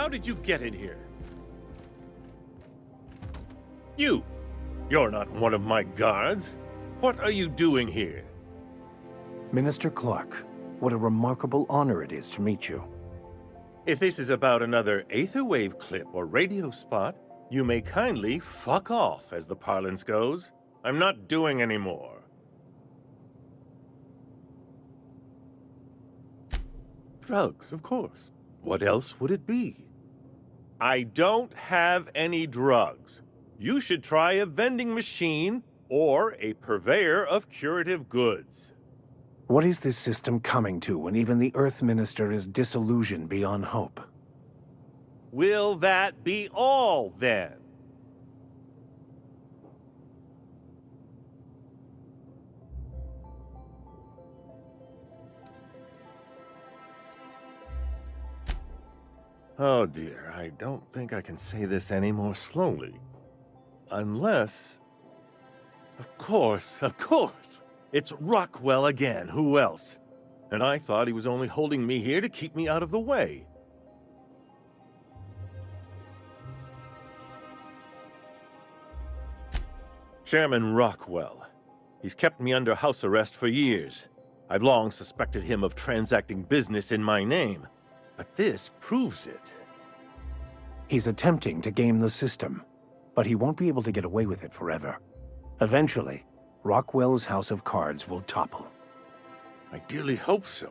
How did you get in here? You're not one of my guards. What are you doing here? Minister Clark, what a remarkable honor it is to meet you. If this is about another Aetherwave clip or radio spot, you may kindly fuck off, as the parlance goes. I'm not doing any more. Drugs, of course. What else would it be? I don't have any drugs. You should try a vending machine or a purveyor of curative goods. What is this system coming to when even the Earth Minister is disillusioned beyond hope? Will that be all, then? Oh dear, I don't think I can say this any more slowly. Unless... Of course! It's Rockwell again, who else? And I thought he was only holding me here to keep me out of the way. Chairman Rockwell. He's kept me under house arrest for years. I've long suspected him of transacting business in my name, but this proves it. He's attempting to game the system, but he won't be able to get away with it forever. Eventually, Rockwell's house of cards will topple. I dearly hope so.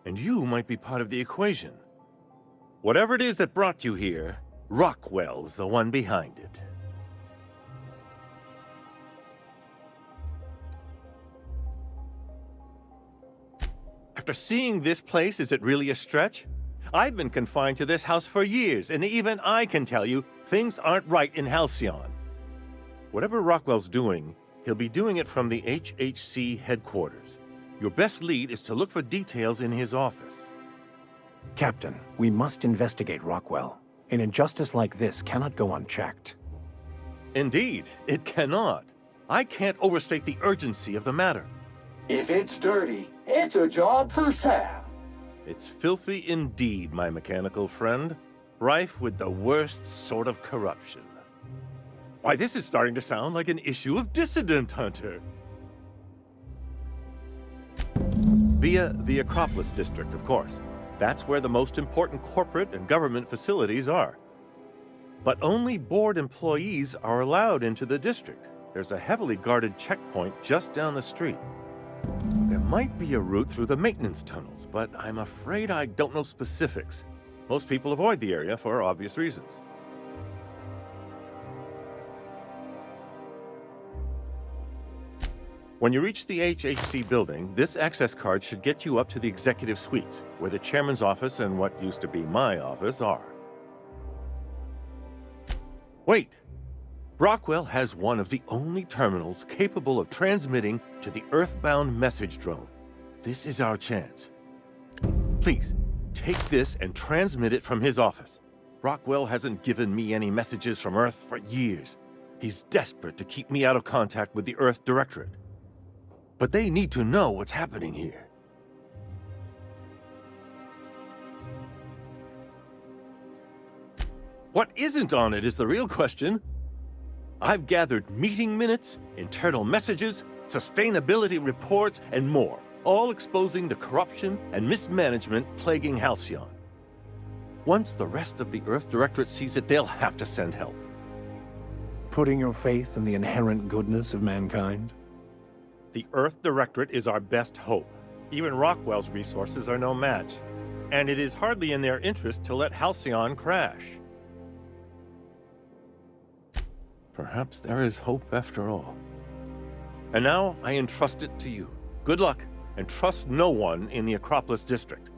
And you might be part of the equation. Whatever it is that brought you here, Rockwell's the one behind it. After seeing this place, is it really a stretch? I've been confined to this house for years, and even I can tell you, things aren't right in Halcyon. Whatever Rockwell's doing, he'll be doing it from the HHC headquarters. Your best lead is to look for details in his office. Captain, we must investigate Rockwell. An injustice like this cannot go unchecked. Indeed, it cannot. I can't overstate the urgency of the matter. If it's dirty, it's a job for Sam. It's filthy indeed, my mechanical friend. Rife with the worst sort of corruption. Why, this is starting to sound like an issue of Dissident Hunter. Via the Acropolis District, of course. That's where the most important corporate and government facilities are. But only board employees are allowed into the district. There's a heavily guarded checkpoint just down the street. There might be a route through the maintenance tunnels, but I'm afraid I don't know specifics. Most people avoid the area for obvious reasons. When you reach the HHC building, this access card should get you up to the executive suites, where the chairman's office and what used to be my office are. Wait! Rockwell has one of the only terminals capable of transmitting to the Earthbound message drone. This is our chance. Please, take this and transmit it from his office. Rockwell hasn't given me any messages from Earth for years. He's desperate to keep me out of contact with the Earth Directorate. But they need to know what's happening here. What isn't on it is the real question. I've gathered meeting minutes, internal messages, sustainability reports, and more, all exposing the corruption and mismanagement plaguing Halcyon. Once the rest of the Earth Directorate sees it, they'll have to send help. Putting your faith in the inherent goodness of mankind? The Earth Directorate is our best hope. Even Rockwell's resources are no match. And it is hardly in their interest to let Halcyon crash. Perhaps there is hope after all. And now I entrust it to you. Good luck, and trust no one in the Acropolis District.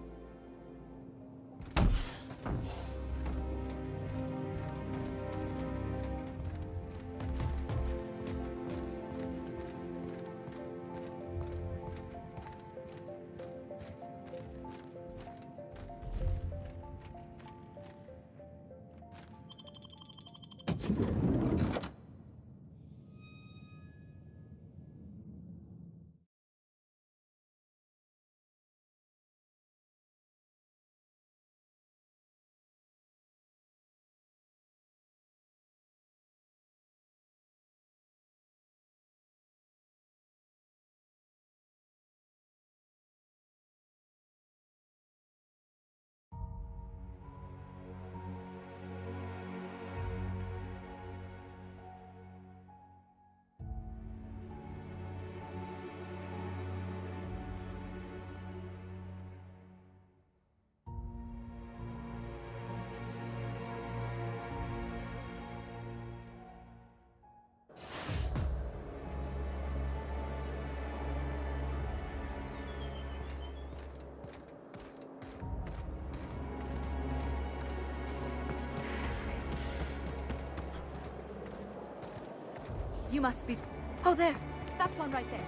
You must be... Oh, there. That's one right there.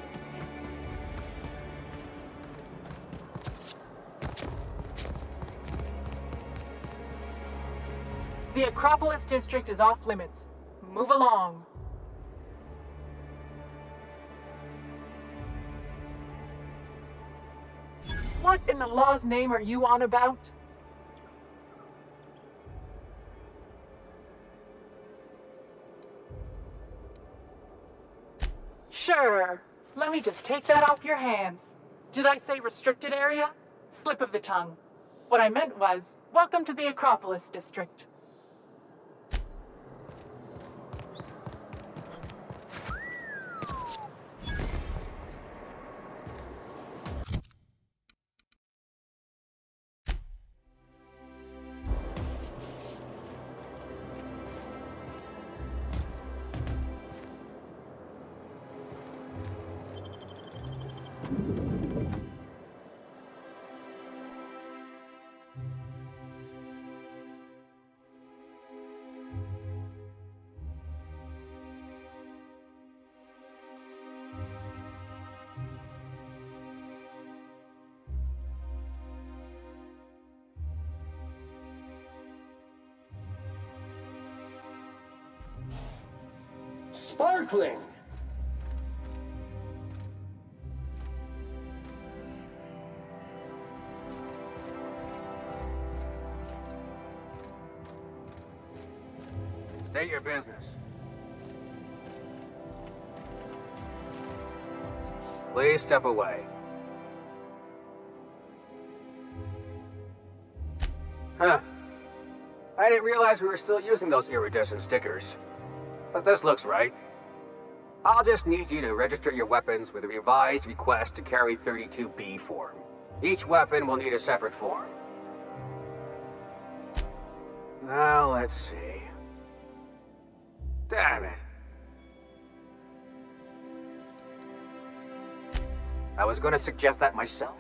The Acropolis district is off limits. Move along. What in the law's name are you on about? Sure. Let me just take that off your hands. Did I say restricted area? Slip of the tongue. What I meant was, welcome to the Acropolis district. Sparkling! State your business. Please step away. Huh. I didn't realize we were still using those iridescent stickers. But this looks right. I'll just need you to register your weapons with a revised request to carry 32B form. Each weapon will need a separate form. Now, let's see. Damn it. I was going to suggest that myself.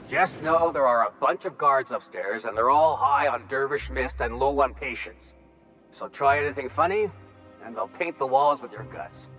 Just know there are a bunch of guards upstairs, and they're all high on dervish mist and low on patience. So try anything funny, and they'll paint the walls with your guts.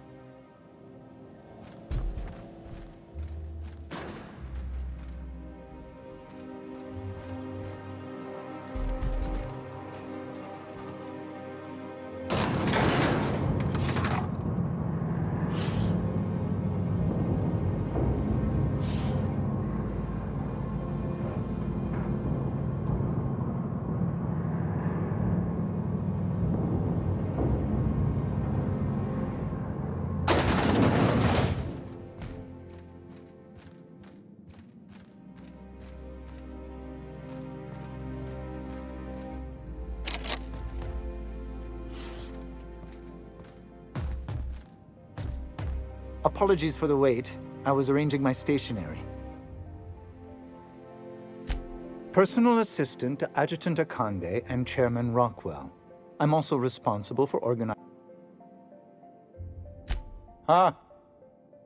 Apologies for the wait. I was arranging my stationery. Personal assistant to Adjutant Akande and Chairman Rockwell. I'm also responsible for organizing... Ah.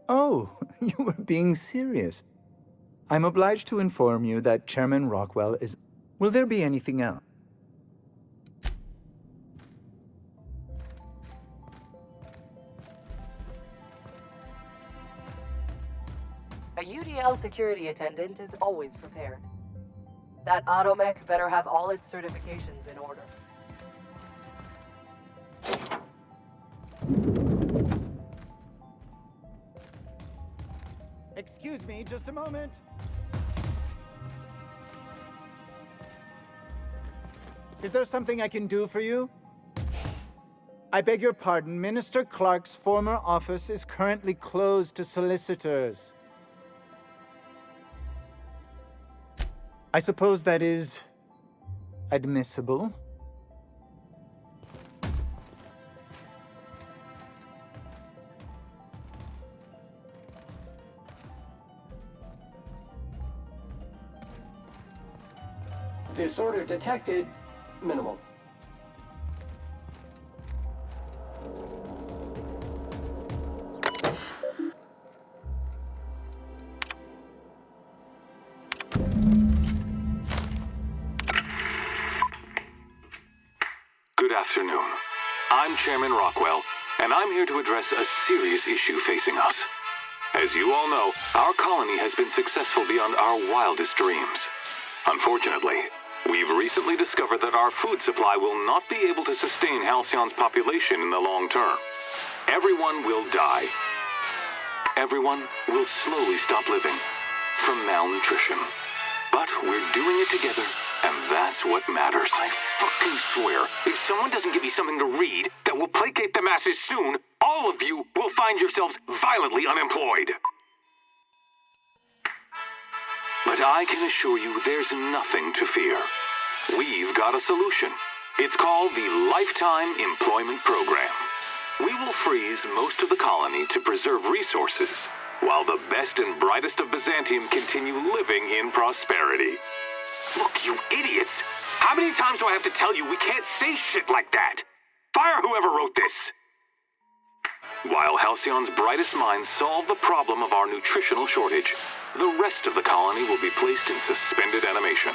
Oh, you were being serious. I'm obliged to inform you that Chairman Rockwell is... Will there be anything else? A UDL security attendant is always prepared. That automech better have all its certifications in order. Excuse me, just a moment. Is there something I can do for you? I beg your pardon, Minister Clark's former office is currently closed to solicitors. I suppose that is admissible. Disorder detected. Minimal. afternoon. I'm Chairman Rockwell, and I'm here to address a serious issue facing us. As you all know, our colony has been successful beyond our wildest dreams. Unfortunately, we've recently discovered that our food supply will not be able to sustain Halcyon's population in the long term. Everyone will die. Everyone will slowly stop living from malnutrition. But we're doing it together, and that's what matters. I fucking swear, if someone doesn't give me something to read that will placate the masses soon, all of you will find yourselves violently unemployed. But I can assure you there's nothing to fear. We've got a solution. It's called the Lifetime Employment Program. We will freeze most of the colony to preserve resources, while the best and brightest of Byzantium continue living in prosperity. Look, you idiots! How many times do I have to tell you we can't say shit like that? Fire whoever wrote this! While Halcyon's brightest minds solve the problem of our nutritional shortage, the rest of the colony will be placed in suspended animation.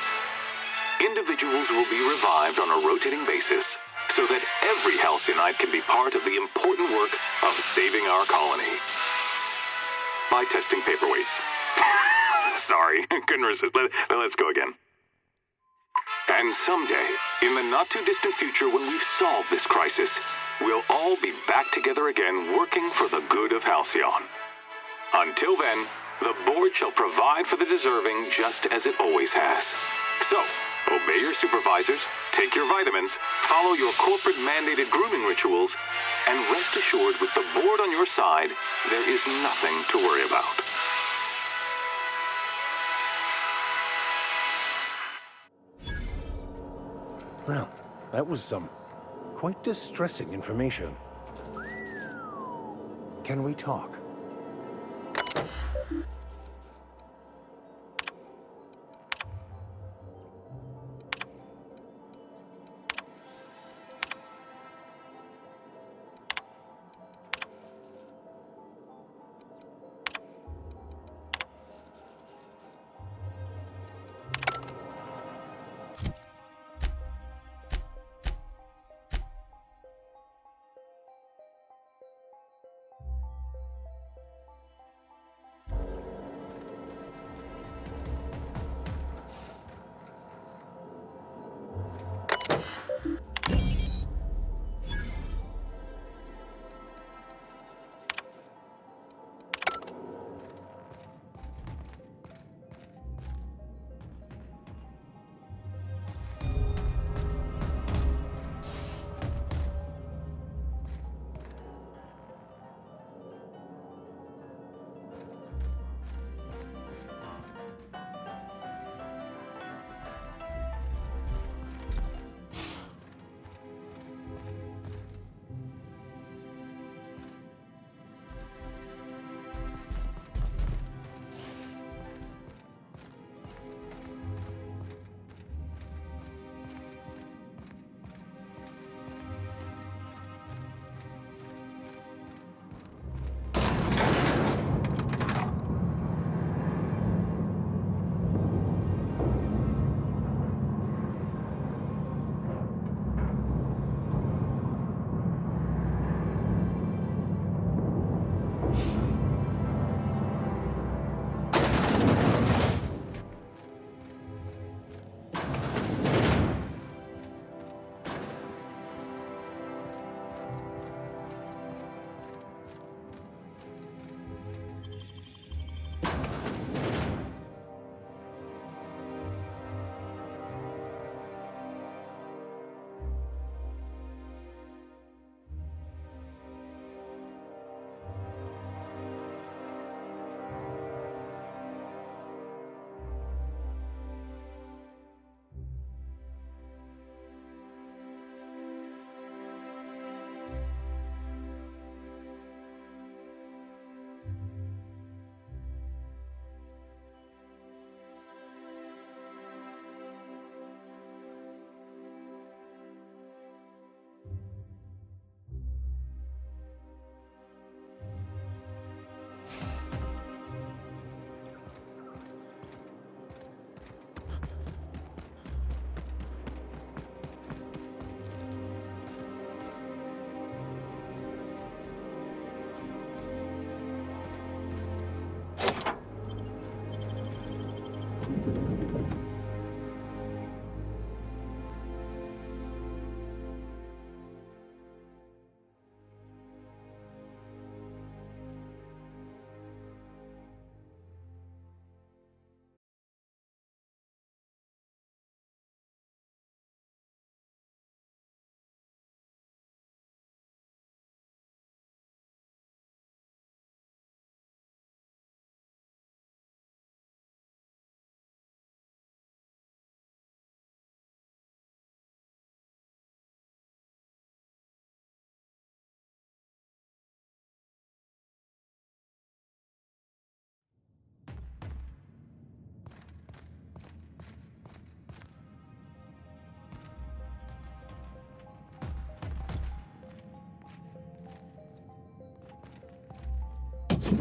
Individuals will be revived on a rotating basis, so that every Halcyon can be part of the important work of saving our colony. By testing paperweights. Sorry, couldn't resist. Let's go again. And someday, in the not-too-distant future when we've solved this crisis, we'll all be back together again working for the good of Halcyon. Until then, the board shall provide for the deserving just as it always has. So, obey your supervisors, take your vitamins, follow your corporate-mandated grooming rituals, and rest assured with the board on your side, there is nothing to worry about. Well, that was some quite distressing information. Can we talk?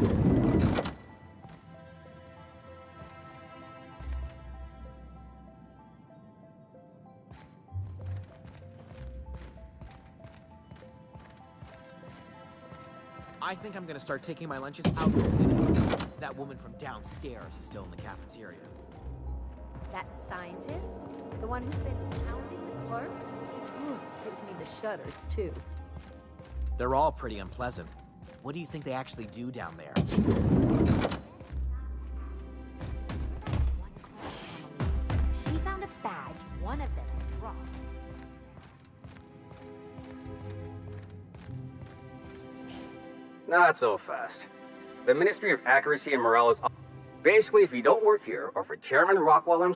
I think I'm gonna start taking my lunches out of the city. That woman from downstairs is still in the cafeteria. That scientist? The one who's been counting the clerks? Ooh, gives me the shudders, too. They're all pretty unpleasant. What do you think they actually do down there? She found a badge one of them had dropped. Not so fast. The Ministry of Accuracy and Morale is... Basically, if you don't work here, or for Chairman Rockwell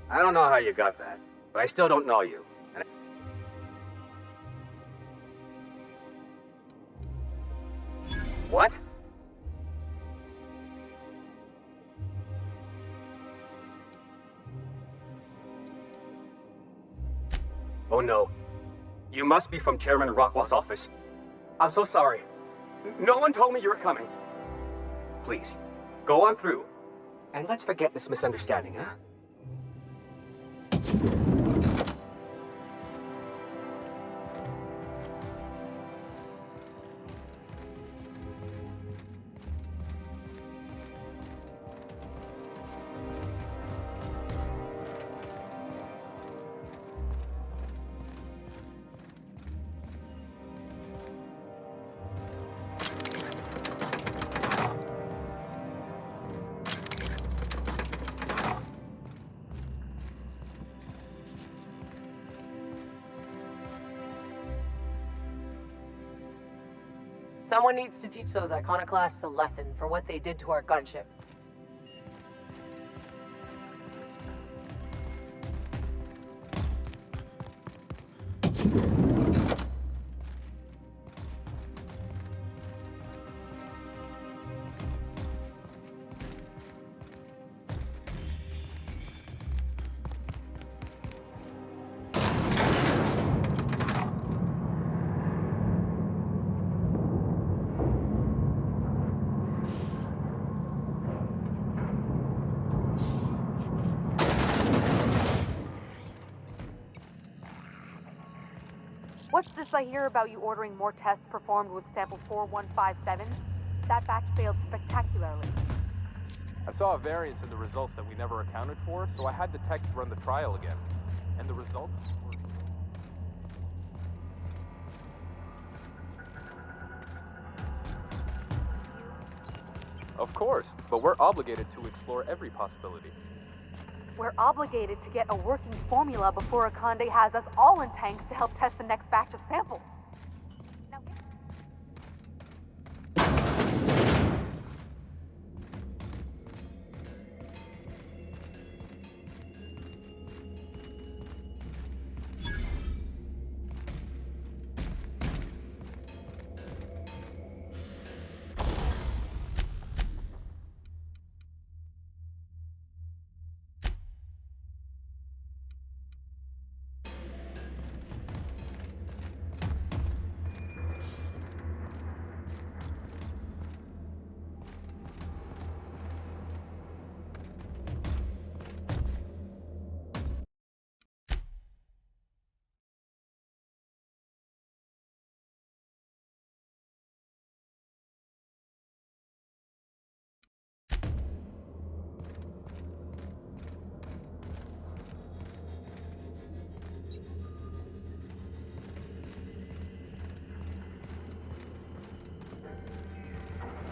I don't know how you got that, but I still don't know you. What? Oh no. You must be from Chairman Rockwell's office. I'm so sorry. No one told me you were coming. Please, go on through. And let's forget this misunderstanding, huh? Someone needs to teach those iconoclasts a lesson for what they did to our gunship. What's this I hear about you ordering more tests performed with sample 4157? That batch failed spectacularly. I saw a variance in the results that we never accounted for, so I had the techs run the trial again. And the results were... Of course, but we're obligated to explore every possibility. We're obligated to get a working formula before Akande has us all in tanks to help test the next batch of samples. Now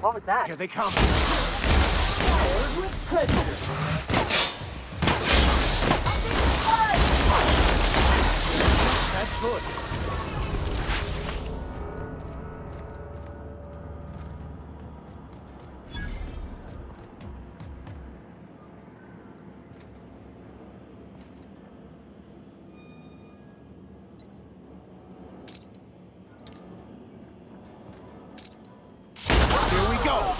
What was that? Here they come. With prejudice. That's good. Here we go.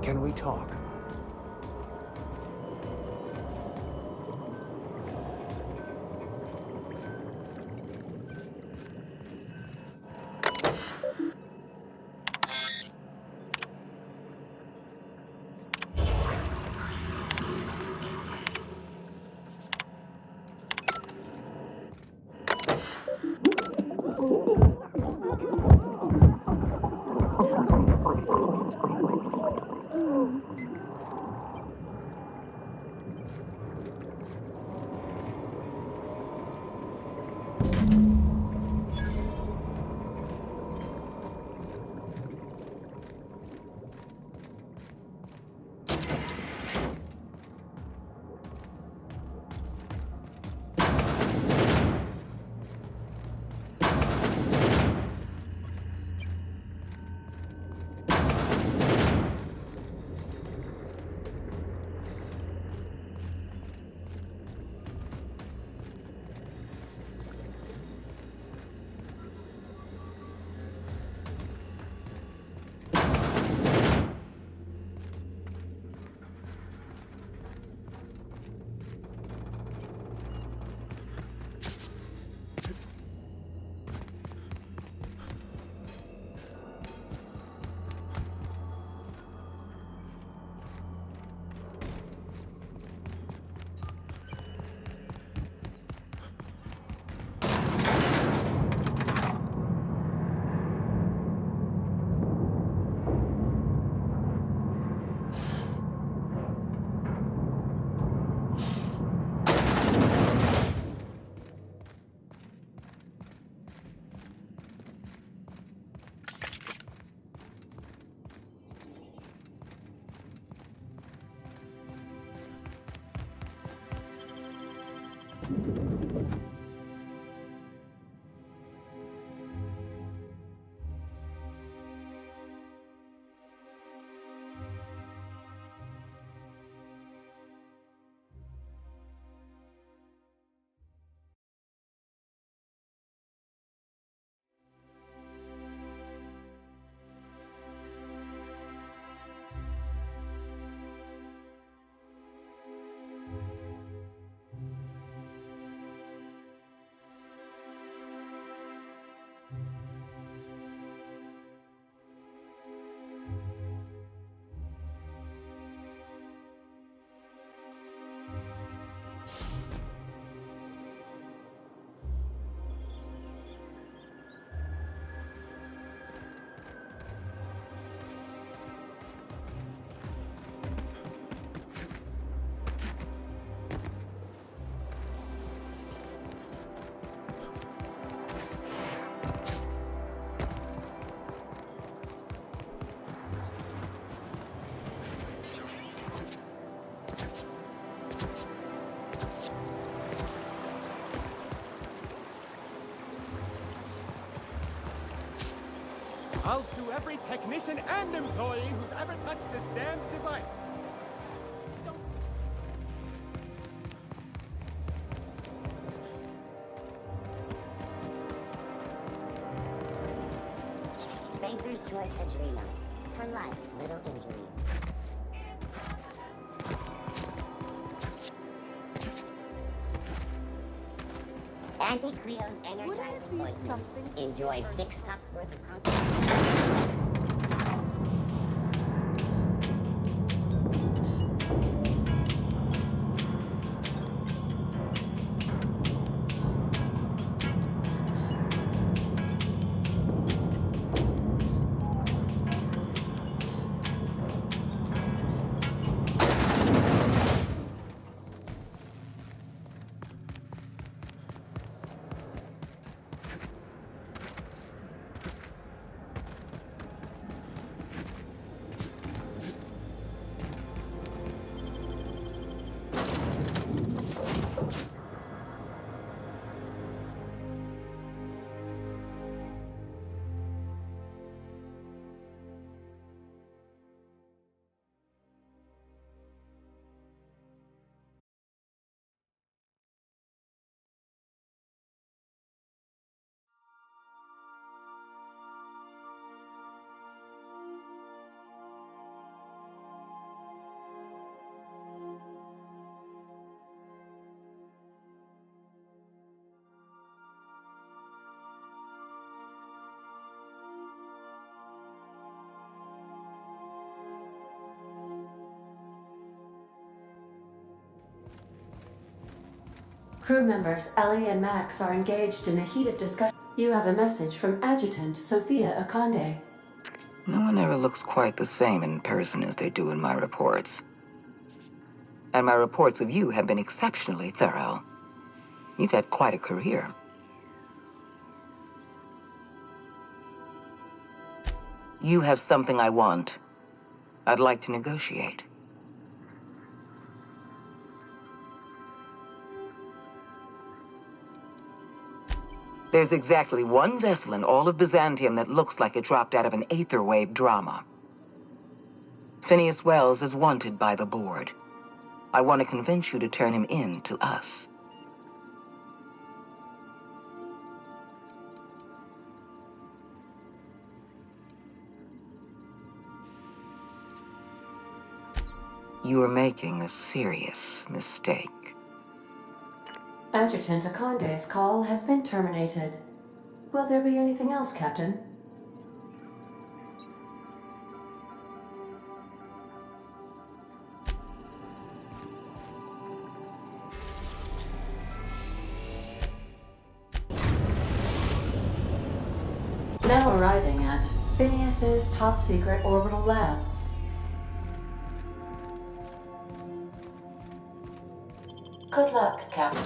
Can we talk? I'll sue every technician and employee who's ever touched this damned device. Spacer's Choice Adrenal. For life's little injuries. Anti-Creo's energizing ointment. Enjoy 6 cups worth of protein. Crew members Ellie and Max are engaged in a heated discussion. You have a message from Adjutant Sophia Akande. No one ever looks quite the same in person as they do in my reports. And my reports of you have been exceptionally thorough. You've had quite a career. You have something I want. I'd like to negotiate. There's exactly one vessel in all of Byzantium that looks like it dropped out of an Aetherwave drama. Phineas Wells is wanted by the board. I want to convince you to turn him in to us. You are making a serious mistake. Adjutant Akande's call has been terminated. Will there be anything else, Captain? Now arriving at Phineas's top-secret orbital lab. Good luck, Captain.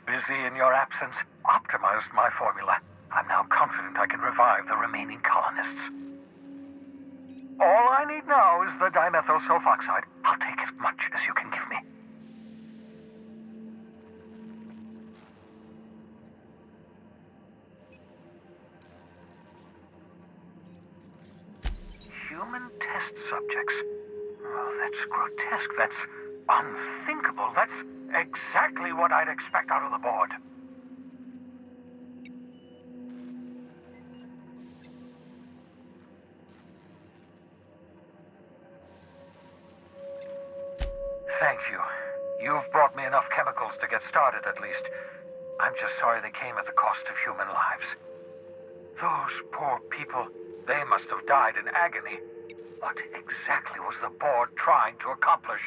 Busy in your absence, optimized my formula. I'm now confident I can revive the remaining colonists. All I need now is the dimethyl sulfoxide. I'll take as much as you can give me. Human test subjects. Oh, that's grotesque. That's unthinkable. That's exactly what I'd expect out of the board. Thank you. You've brought me enough chemicals to get started, at least. I'm just sorry they came at the cost of human lives. Those poor people, they must have died in agony. What exactly was the board trying to accomplish?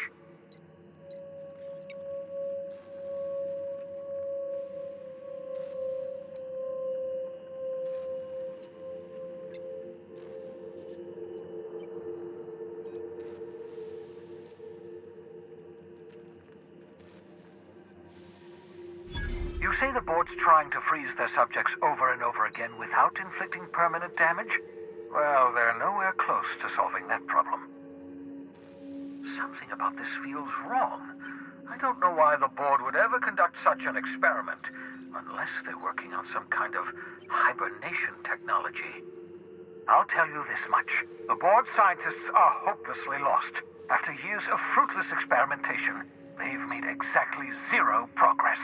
You say the board's trying to freeze their subjects over and over again without inflicting permanent damage? Well, they're nowhere close to solving that problem. Something about this feels wrong. I don't know why the board would ever conduct such an experiment, unless they're working on some kind of hibernation technology. I'll tell you this much. The board scientists are hopelessly lost. After years of fruitless experimentation, they've made exactly zero progress.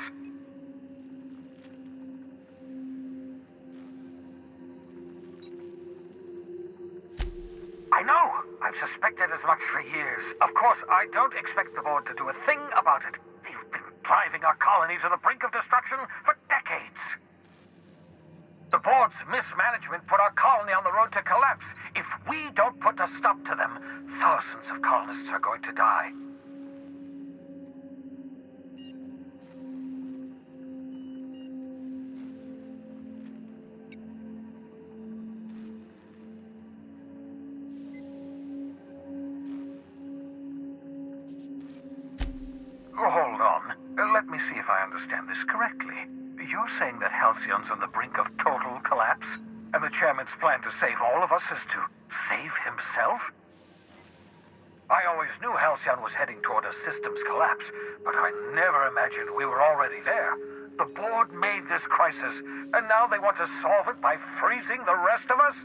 I know! I've suspected as much for years. Of course, I don't expect the board to do a thing about it. They've been driving our colony to the brink of destruction for decades. The board's mismanagement put our colony on the road to collapse. If we don't put a stop to them, thousands of colonists are going to die. Hold on. Let me see if I understand this correctly. You're saying that Halcyon's on the brink of total collapse? And the chairman's plan to save all of us is to save himself? I always knew Halcyon was heading toward a systems collapse, but I never imagined we were already there. The board made this crisis, and now they want to solve it by freezing the rest of us?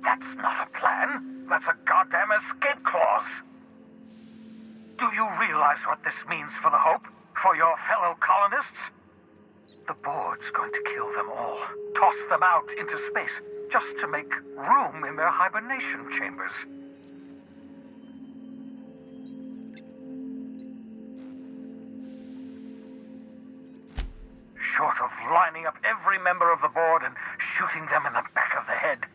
That's not a plan. That's a goddamn escape clause. Do you realize what this means for the Hope? For your fellow colonists? The board's going to kill them all, toss them out into space, just to make room in their hibernation chambers. Short of lining up every member of the board and shooting them in the back of the head.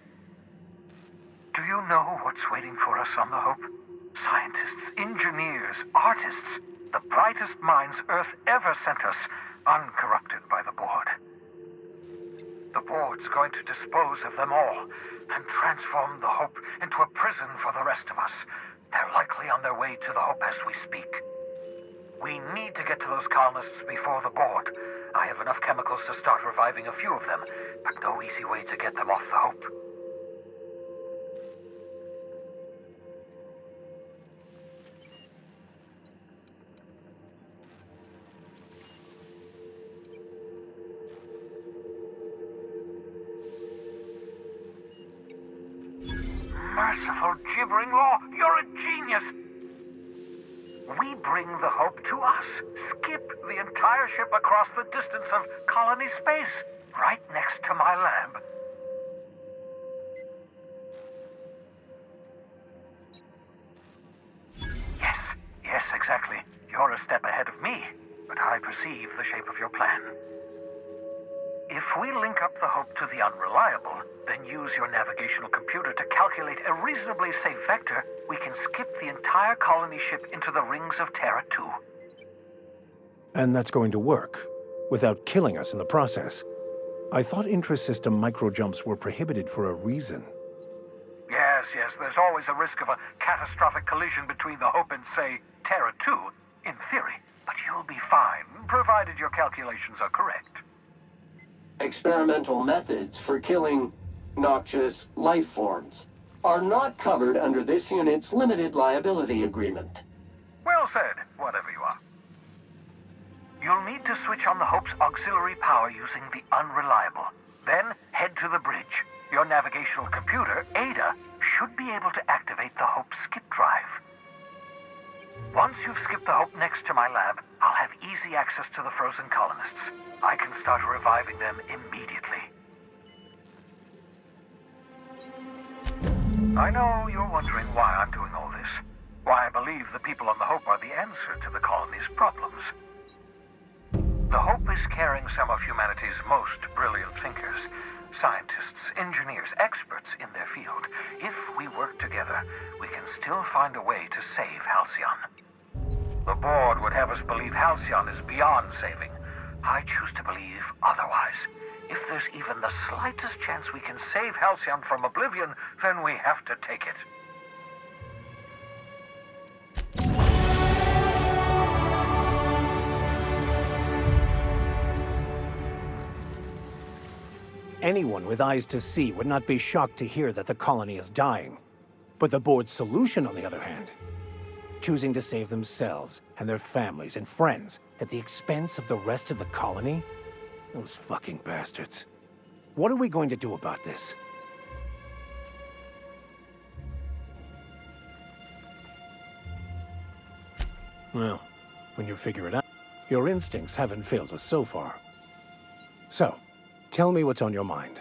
Do you know what's waiting for us on the Hope? Scientists, engineers, artists, the brightest minds Earth ever sent us, uncorrupted by the board. The board's going to dispose of them all and transform the Hope into a prison for the rest of us. They're likely on their way to the Hope as we speak. We need to get to those colonists before the board. I have enough chemicals to start reviving a few of them, but no easy way to get them off the Hope. Merciful gibbering law, you're a genius! We bring the Hope to us. Skip the entire ship across the distance of colony space, right next to my lab. Yes, exactly. You're a step ahead of me, but I perceive the shape of your plan. If we link up the Hope to the Unreliable, then use your navigational computer to calculate a reasonably safe vector, we can skip the entire colony ship into the rings of Terra 2. And that's going to work, without killing us in the process. I thought intra-system micro-jumps were prohibited for a reason. Yes, there's always a risk of a catastrophic collision between the Hope and, say, Terra 2, in theory. But you'll be fine, provided your calculations are correct. Experimental methods for killing noxious life forms are not covered under this unit's limited liability agreement. Well said, whatever you are. You'll need to switch on the Hope's auxiliary power using the Unreliable. Then head to the bridge. Your navigational computer, Ada, should be able to activate the Hope's skip drive. Once you've skipped the Hope next to my lab, I'll have easy access to the frozen colonists. I can start reviving them immediately. I know you're wondering why I'm doing all this. Why I believe the people on the Hope are the answer to the colony's problems. The Hope is carrying some of humanity's most brilliant thinkers. Scientists, engineers, experts in their field. If we work together, we can still find a way to save Halcyon. The board would have us believe Halcyon is beyond saving. I choose to believe otherwise. If there's even the slightest chance we can save Halcyon from oblivion, then we have to take it. Anyone with eyes to see would not be shocked to hear that the colony is dying. But the board's solution, on the other hand, choosing to save themselves and their families and friends at the expense of the rest of the colony? Those fucking bastards. What are we going to do about this? Well, when you figure it out, your instincts haven't failed us so far. So, tell me what's on your mind.